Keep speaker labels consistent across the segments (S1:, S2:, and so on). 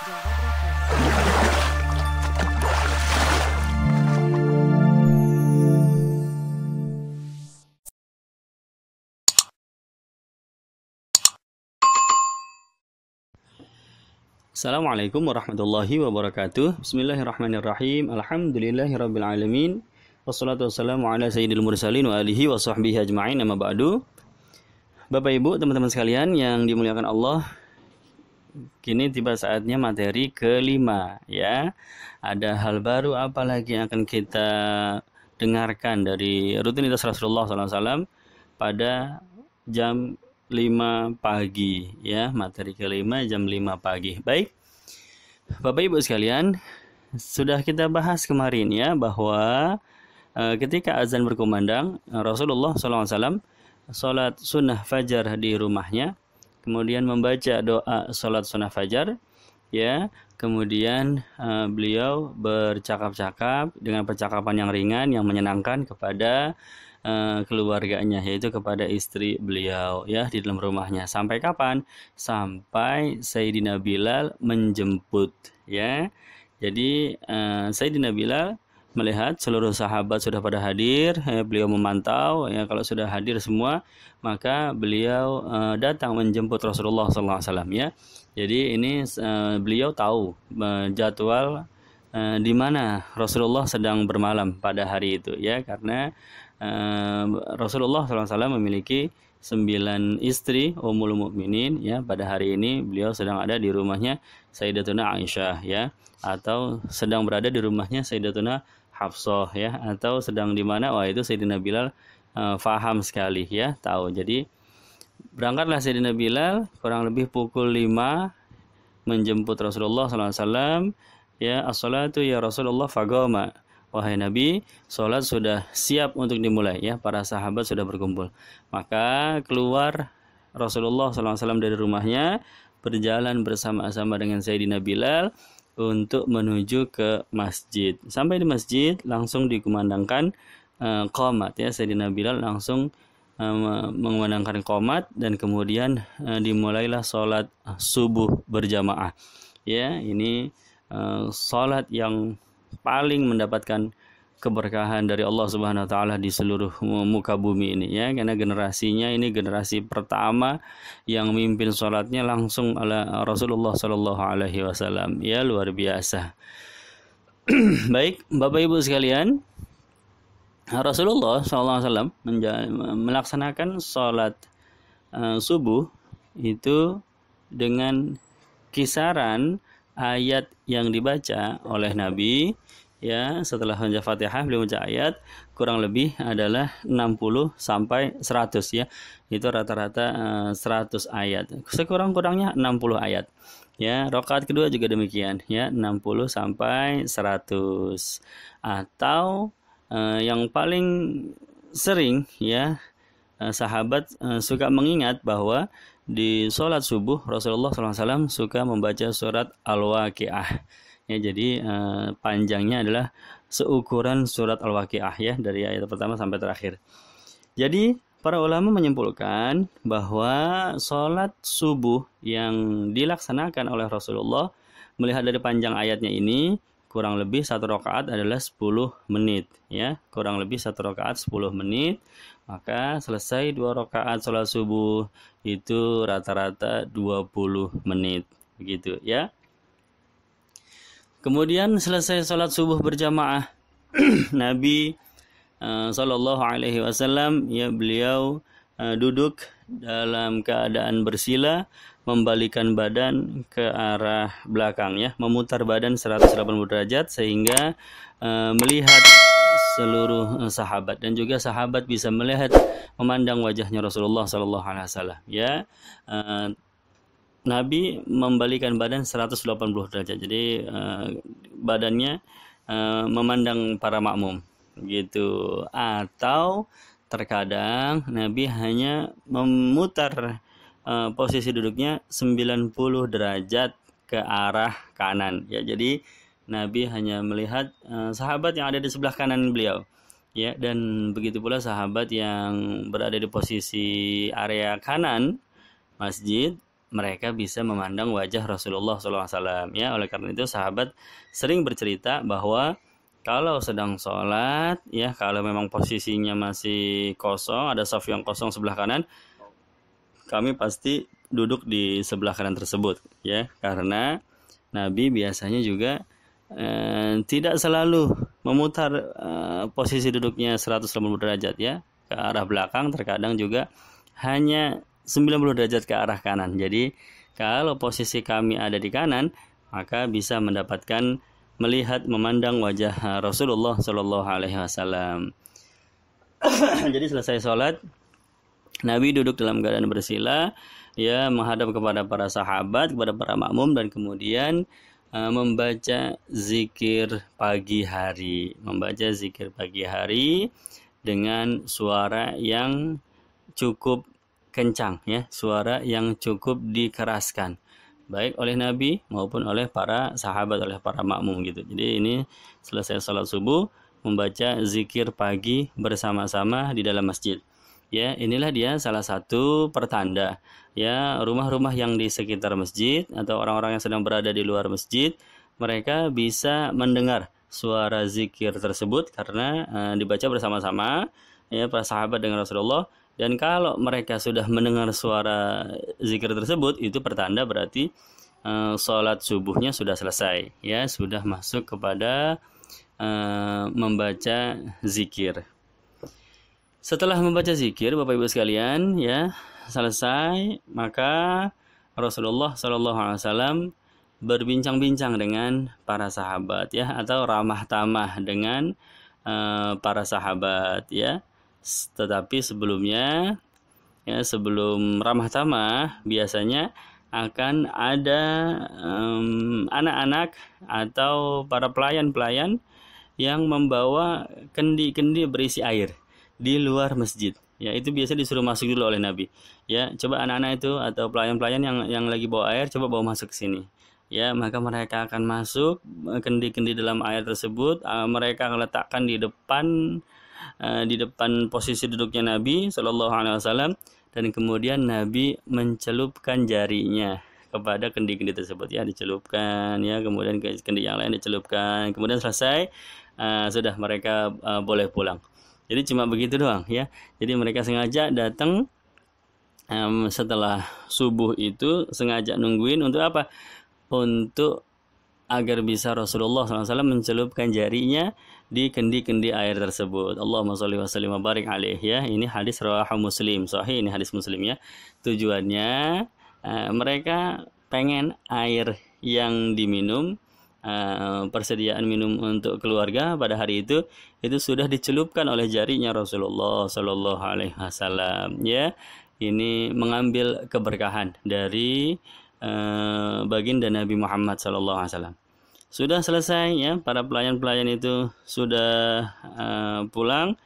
S1: Jawab Raffi.
S2: Assalamualaikum warahmatullahi wabarakatuh. Bismillahirrahmanirrahim. Alhamdulillahirabbil alamin. Wassalatu wassalamu ala sayyidil mursalin wa alihi wa sahbihi ajma'in. Amma ba'du. Bapak Ibu, teman-teman sekalian yang dimuliakan Allah, kini tiba saatnya materi kelima, ya. Ada hal baru apa lagi yang akan kita dengarkan dari rutinitas Rasulullah SAW pada jam 5 pagi, ya. Materi kelima jam 5 pagi. Baik, Bapak Ibu sekalian, sudah kita bahas kemarin, ya, bahwa ketika azan berkumandang, Rasulullah SAW sholat sunnah fajar di rumahnya, kemudian membaca doa sholat sunnah fajar, ya. Kemudian beliau bercakap-cakap dengan percakapan yang ringan, yang menyenangkan kepada keluarganya, yaitu kepada istri beliau, ya, di dalam rumahnya. Sampai kapan? Sampai Sayyidina Bilal menjemput, ya. Jadi Sayyidina Bilal melihat seluruh sahabat sudah pada hadir, beliau memantau, ya, kalau sudah hadir semua, maka beliau datang menjemput Rasulullah SAW, ya. Jadi ini beliau tahu jadwal di mana Rasulullah sedang bermalam pada hari itu, ya, karena Rasulullah SAW memiliki 9 istri Ummul Mukminin, ya. Pada hari ini beliau sedang ada di rumahnya Sayyidatuna Aisyah, ya, atau sedang berada di rumahnya Sayyidatuna Hafsah, ya, atau sedang di mana? Wah, itu Sayyidina Bilal faham sekali, ya, tahu. Jadi berangkatlah Sayyidina Bilal kurang lebih pukul 5 menjemput Rasulullah SAW, ya. As-salatu ya Rasulullah fagoma. Wahai Nabi, sholat sudah siap untuk dimulai, ya. Para sahabat sudah berkumpul. Maka keluar Rasulullah SAW dari rumahnya, berjalan bersama-sama dengan Sayyidina Bilal untuk menuju ke masjid. Sampai di masjid langsung dikumandangkan qomat, ya. Sayyidina Bilal langsung mengumandangkan qomat, dan kemudian dimulailah sholat subuh berjamaah, ya. Ini sholat yang paling mendapatkan keberkahan dari Allah Subhanahu wa taala di seluruh muka bumi ini, ya, karena generasinya ini generasi pertama yang mimpin sholatnya langsung oleh Rasulullah Shallallahu alaihi wasallam, ya, luar biasa. Baik, Bapak Ibu sekalian, Rasulullah SAW melaksanakan sholat subuh itu dengan kisaran ayat yang dibaca oleh Nabi, ya. Setelah membaca Fatihah, beliau membaca ayat kurang lebih adalah 60 sampai 100, ya. Itu rata-rata 100 ayat. Sekurang-kurangnya 60 ayat. Ya, rakaat kedua juga demikian, ya, 60 sampai 100. Atau yang paling sering, ya, sahabat suka mengingat bahwa di sholat subuh Rasulullah SAW suka membaca surat Al-Waqi'ah, ya. Jadi panjangnya adalah seukuran surat Al-Waqi'ah, ya, dari ayat pertama sampai terakhir. Jadi para ulama menyimpulkan bahwa sholat subuh yang dilaksanakan oleh Rasulullah, melihat dari panjang ayatnya ini, kurang lebih satu rakaat adalah 10 menit, ya. Kurang lebih satu rakaat 10 menit. Maka selesai 2 rakaat sholat subuh itu rata-rata 20 menit, begitu, ya. Kemudian selesai sholat subuh berjamaah, Nabi Sallallahu alaihi wasallam, ya, beliau duduk dalam keadaan bersila, membalikan badan ke arah belakang, ya, memutar badan 180 derajat sehingga melihat seluruh sahabat, dan juga sahabat bisa melihat, memandang wajahnya Rasulullah Sallallahu alaihi wasallam, ya. Nabi membalikan badan 180 derajat. Jadi badannya memandang para makmum, gitu. Atau terkadang Nabi hanya memutar posisi duduknya 90 derajat ke arah kanan, ya. Jadi Nabi hanya melihat sahabat yang ada di sebelah kanan beliau, ya, dan begitu pula sahabat yang berada di posisi area kanan masjid, mereka bisa memandang wajah Rasulullah SAW. Ya, oleh karena itu sahabat sering bercerita bahwa kalau sedang sholat, ya kalau memang posisinya masih kosong, ada saf yang kosong sebelah kanan, kami pasti duduk di sebelah kanan tersebut, ya, karena Nabi biasanya juga tidak selalu memutar posisi duduknya 180 derajat, ya, ke arah belakang, terkadang juga hanya 90 derajat ke arah kanan. Jadi kalau posisi kami ada di kanan, maka bisa mendapatkan melihat memandang wajah Rasulullah Shallallahu Alaihi Wasallam. Jadi selesai sholat, Nabi duduk dalam keadaan bersila, ya, menghadap kepada para sahabat, kepada para makmum, dan kemudian membaca zikir pagi hari, dengan suara yang cukup kencang, ya, suara yang cukup dikeraskan, baik oleh Nabi maupun oleh para sahabat, oleh para makmum gitu. Jadi ini selesai salat subuh membaca zikir pagi bersama-sama di dalam masjid. Ya, inilah dia salah satu pertanda, ya, rumah-rumah yang di sekitar masjid atau orang-orang yang sedang berada di luar masjid, mereka bisa mendengar suara zikir tersebut karena dibaca bersama-sama, ya, para sahabat dengan Rasulullah. Dan kalau mereka sudah mendengar suara zikir tersebut, itu pertanda berarti sholat subuhnya sudah selesai, ya, sudah masuk kepada membaca zikir. Setelah membaca zikir, Bapak Ibu sekalian, ya, selesai, maka Rasulullah SAW berbincang-bincang dengan para sahabat, ya, atau ramah tamah dengan para sahabat, ya. Tetapi sebelumnya, ya, sebelum ramah tamah, biasanya akan ada anak-anak atau para pelayan-pelayan yang membawa kendi-kendi berisi air di luar masjid. Ya, itu biasa disuruh masuk dulu oleh Nabi. Ya, coba anak-anak itu atau pelayan-pelayan yang lagi bawa air, coba bawa masuk ke sini. Ya, maka mereka akan masuk kendi-kendi dalam air tersebut. Mereka akan letakkan di depan posisi duduknya Nabi Shallallahu Alaihi Wasallam, dan kemudian Nabi mencelupkan jarinya kepada kendi-kendi tersebut, ya, dicelupkan, ya, kemudian kendi yang lain dicelupkan, kemudian selesai, sudah mereka boleh pulang. Jadi cuma begitu doang, ya. Jadi mereka sengaja datang setelah subuh itu, sengaja nungguin untuk apa? Untuk agar bisa Rasulullah SAW mencelupkan jarinya di kendi-kendi air tersebut. Allahumma sholli wa sallim wa barik alaih, ya. Ini hadis rawahu Muslim, sahih, ini hadis Muslim, ya. Tujuannya mereka pengen air yang diminum, persediaan minum untuk keluarga pada hari itu sudah dicelupkan oleh jarinya Rasulullah Shallallahu Alaihi Wasallam, ya. Ini mengambil keberkahan dari baginda Nabi Muhammad Shallallahu Alaihi Wasallam. Sudah selesai, ya, para pelayan-pelayan itu sudah pulang,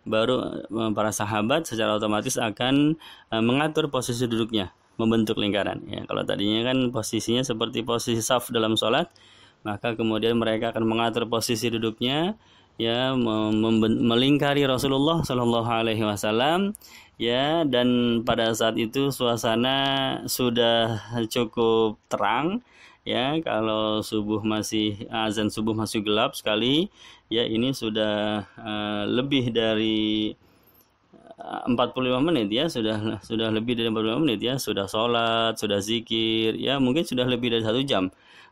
S2: baru para sahabat secara otomatis akan mengatur posisi duduknya, membentuk lingkaran, ya. Kalau tadinya kan posisinya seperti posisi saf dalam sholat, maka kemudian mereka akan mengatur posisi duduknya, ya, melingkari Rasulullah Shallallahu Alaihi Wasallam, ya. Dan pada saat itu suasana sudah cukup terang, ya. Kalau azan subuh masih gelap sekali, ya, ini sudah lebih dari 45 menit, ya, sudah lebih dari 45 menit, ya, sudah sholat, sudah zikir, ya, mungkin sudah lebih dari 1 jam.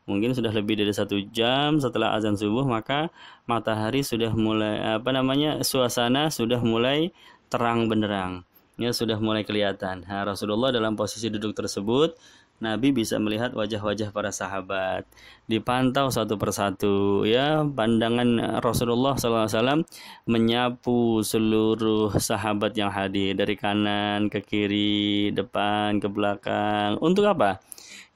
S2: Mungkin sudah lebih dari 1 jam setelah azan subuh, maka matahari sudah mulai, suasana sudah mulai terang benderang, ya, sudah mulai kelihatan. Nah, Rasulullah dalam posisi duduk tersebut, Nabi bisa melihat wajah-wajah para sahabat, dipantau satu persatu, ya. Pandangan Rasulullah SAW menyapu seluruh sahabat yang hadir dari kanan ke kiri, depan ke belakang. Untuk apa?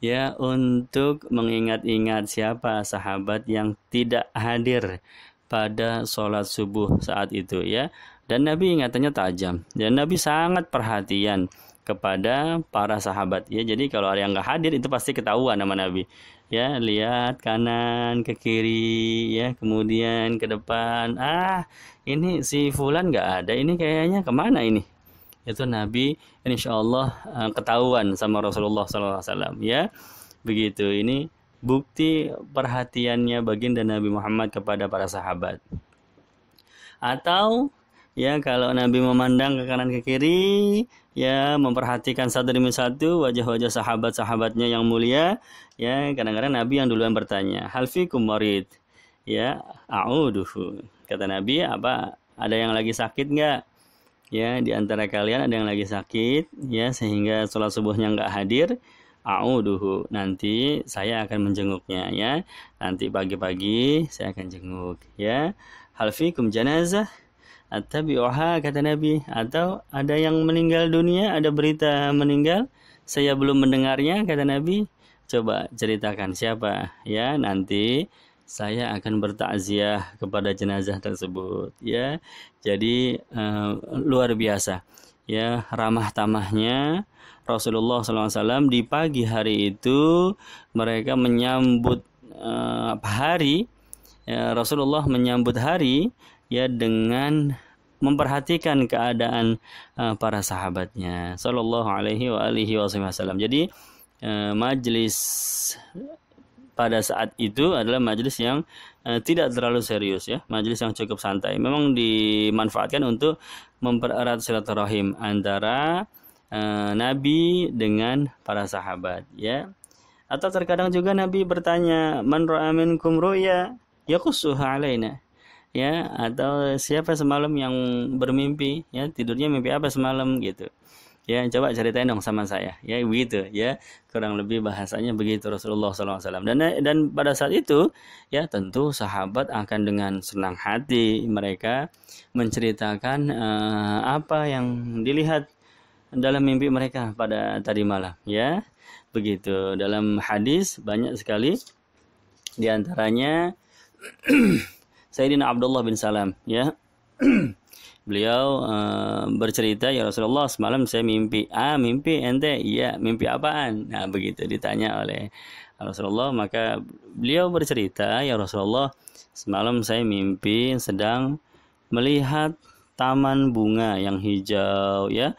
S2: Ya, untuk mengingat-ingat siapa sahabat yang tidak hadir pada sholat subuh saat itu, ya. Dan Nabi ingatannya tajam, dan Nabi sangat perhatian kepada para sahabat, ya. Jadi kalau ada yang nggak hadir itu pasti ketahuan sama Nabi, ya. Lihat kanan ke kiri, ya, kemudian ke depan. Ini si fulan nggak ada, ini kayaknya kemana ini? itu Nabi insya Allah ketahuan sama Rasulullah SAW, ya. Begitu, ini bukti perhatiannya baginda Nabi Muhammad kepada para sahabat. Atau ya kalau Nabi memandang ke kanan ke kiri, ya memperhatikan satu demi satu wajah-wajah sahabat-sahabatnya yang mulia, ya kadang-kadang Nabi yang duluan bertanya, hal fikum marid, ya a'uduhu. Kata Nabi, apa ada yang lagi sakit nggak? Ya di antara kalian ada yang lagi sakit, ya sehingga sholat subuhnya nggak hadir, a'uduhu, nanti saya akan menjenguknya, ya nanti pagi-pagi saya akan jenguk, ya. Hal fikum janazah attabi'uha, kata Nabi, atau ada yang meninggal dunia, ada berita meninggal, saya belum mendengarnya, kata Nabi, coba ceritakan siapa, ya nanti saya akan bertakziah kepada jenazah tersebut, ya. Jadi luar biasa, ya ramah tamahnya Rasulullah SAW di pagi hari itu. Mereka menyambut hari, ya, Rasulullah menyambut hari, ya dengan memperhatikan keadaan para sahabatnya sallallahu alaihi wasallam. Jadi majelis pada saat itu adalah majelis yang tidak terlalu serius, ya, majelis yang cukup santai. Memang dimanfaatkan untuk mempererat silaturahim antara Nabi dengan para sahabat, ya. Atau terkadang juga Nabi bertanya, man ra'a minkum ru'ya yaqussuha alaina, ya, atau siapa semalam yang bermimpi, ya tidurnya mimpi apa semalam gitu, ya coba ceritain dong sama saya, ya begitu, ya kurang lebih bahasanya begitu Rasulullah SAW. Dan pada saat itu, ya tentu sahabat akan dengan senang hati mereka menceritakan apa yang dilihat dalam mimpi mereka pada tadi malam, ya begitu. Dalam hadis banyak sekali, diantaranya Sayyidina Abdullah bin Salam, ya. Beliau bercerita, ya Rasulullah semalam saya mimpi. Mimpi ente? Iya, mimpi apaan? Nah begitu ditanya oleh Rasulullah, maka beliau bercerita, ya Rasulullah semalam saya mimpi sedang melihat taman bunga yang hijau, ya.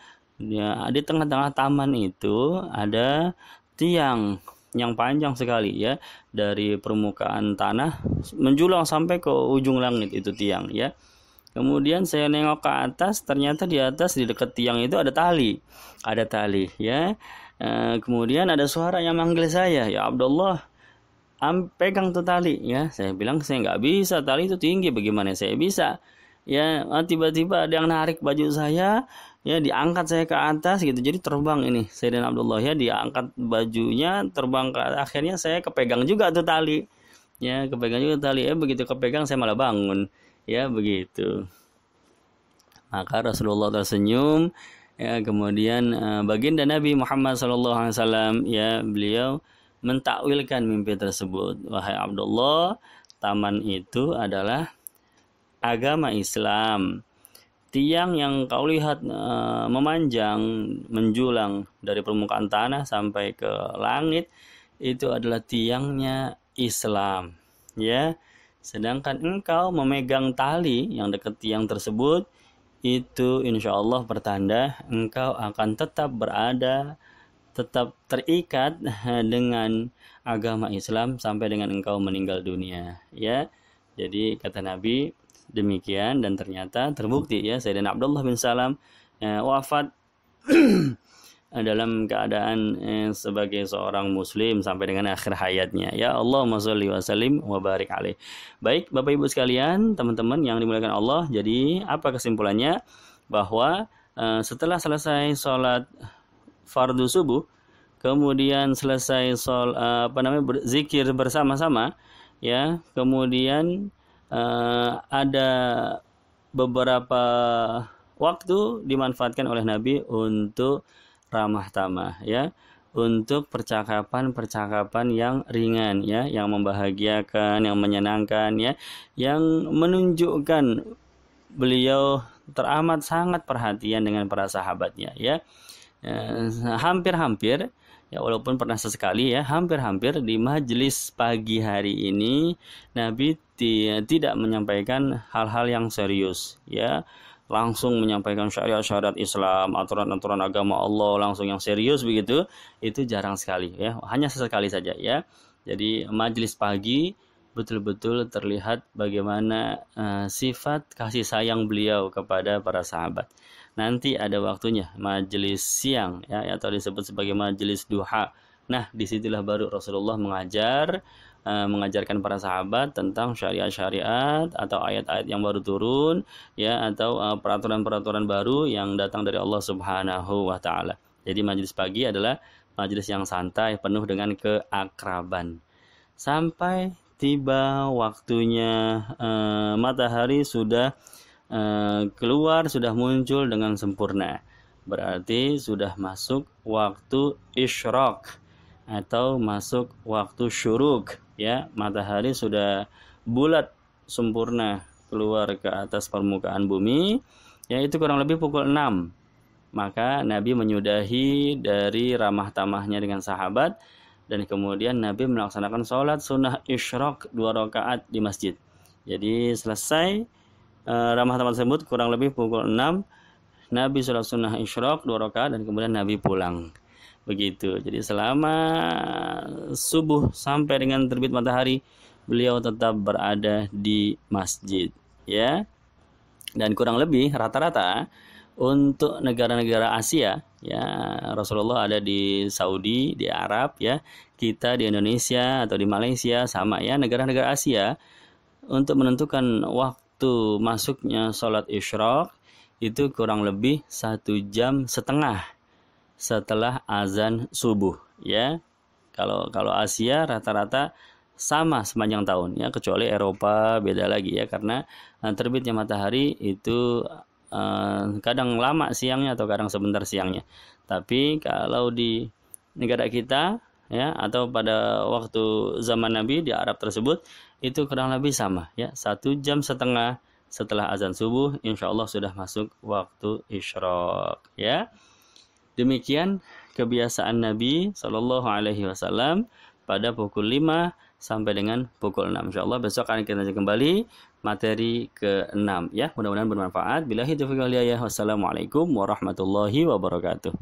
S2: Di tengah-tengah taman itu ada tiang yang panjang sekali, ya, dari permukaan tanah menjulang sampai ke ujung langit itu tiang, ya. Kemudian saya nengok ke atas, ternyata di atas di dekat tiang itu ada tali, ya. Kemudian ada suara yang manggil saya, ya Abdullah, pegang tuh tali, ya. Saya bilang saya nggak bisa, tali itu tinggi, bagaimana saya bisa, ya. Tiba-tiba ada yang narik baju saya, ya diangkat saya ke atas gitu, jadi terbang ini Sayyidina Abdullah, ya diangkat bajunya, terbang ke atas. Akhirnya saya kepegang juga tuh tali, ya kepegang juga tali, begitu kepegang saya malah bangun, ya begitu. Maka Rasulullah tersenyum, ya kemudian baginda Nabi Muhammad SAW, ya beliau mentakwilkan mimpi tersebut. Wahai Abdullah, taman itu adalah agama Islam. Tiang yang kau lihat memanjang, menjulang dari permukaan tanah sampai ke langit, itu adalah tiangnya Islam, ya. Sedangkan engkau memegang tali yang dekat tiang tersebut, itu insya Allah pertanda engkau akan tetap berada, tetap terikat dengan agama Islam sampai dengan engkau meninggal dunia, ya. Jadi kata Nabi demikian, dan ternyata terbukti, ya, Sayyidina Abdullah bin Salam wafat dalam keadaan sebagai seorang muslim sampai dengan akhir hayatnya, ya. Allahumma sholli wa sallim wa barik alaih. Baik Bapak Ibu sekalian, teman-teman yang dimuliakan Allah, jadi apa kesimpulannya? Bahwa setelah selesai sholat fardu subuh, kemudian selesai berzikir bersama-sama, ya, kemudian ada beberapa waktu dimanfaatkan oleh Nabi untuk ramah tamah, ya, untuk percakapan-percakapan yang ringan, ya, yang membahagiakan, yang menyenangkan, ya, yang menunjukkan beliau teramat sangat perhatian dengan para sahabatnya, ya. Hampir-hampir, ya walaupun pernah sesekali, ya, hampir-hampir di majelis pagi hari ini Nabi tidak menyampaikan hal-hal yang serius, ya. langsung menyampaikan syariat-syariat Islam, aturan-aturan agama Allah langsung yang serius begitu, itu jarang sekali ya, hanya sesekali saja ya. Jadi majelis pagi betul-betul terlihat bagaimana sifat kasih sayang beliau kepada para sahabat. Nanti ada waktunya majelis siang ya, atau disebut sebagai majelis duha. Nah, disitulah baru Rasulullah mengajarkan para sahabat tentang syariat-syariat atau ayat-ayat yang baru turun ya, atau peraturan-peraturan baru yang datang dari Allah Subhanahu wa taala. Jadi majelis pagi adalah majelis yang santai penuh dengan keakraban. Sampai tiba waktunya matahari sudah keluar, sudah muncul dengan sempurna. Berarti sudah masuk waktu isyraq atau masuk waktu syuruk ya, matahari sudah bulat sempurna keluar ke atas permukaan bumi, yaitu kurang lebih pukul 6. Maka Nabi menyudahi dari ramah tamahnya dengan sahabat, dan kemudian Nabi melaksanakan sholat sunnah isyraq 2 rakaat di masjid. Jadi selesai ramah tamah tersebut kurang lebih pukul 6, Nabi sholat sunnah isyraq 2 rakaat dan kemudian Nabi pulang. Begitu. Jadi selama subuh sampai dengan terbit matahari beliau tetap berada di masjid ya. Dan kurang lebih rata-rata untuk negara-negara Asia ya, Rasulullah ada di Saudi, di Arab ya, kita di Indonesia atau di Malaysia sama ya, negara-negara Asia untuk menentukan waktu masuknya sholat isyraq itu kurang lebih 1,5 jam setelah azan subuh ya. Kalau Asia rata-rata sama sepanjang tahun ya, kecuali Eropa beda lagi ya, karena terbitnya matahari itu kadang lama siangnya atau kadang sebentar siangnya. Tapi kalau di negara kita ya, atau pada waktu zaman Nabi di Arab tersebut itu kurang lebih sama ya, 1,5 jam setelah azan subuh insya Allah sudah masuk waktu isyraq ya. Demikian kebiasaan Nabi Shallallahu Alaihi Wasallam pada pukul 5 sampai dengan pukul 6. Insyaallah besok akan kita kembali materi ke-6 ya. Mudah-mudahan bermanfaat. Billahi taufiq wal hidayah. Wassalamualaikum warahmatullahi wabarakatuh.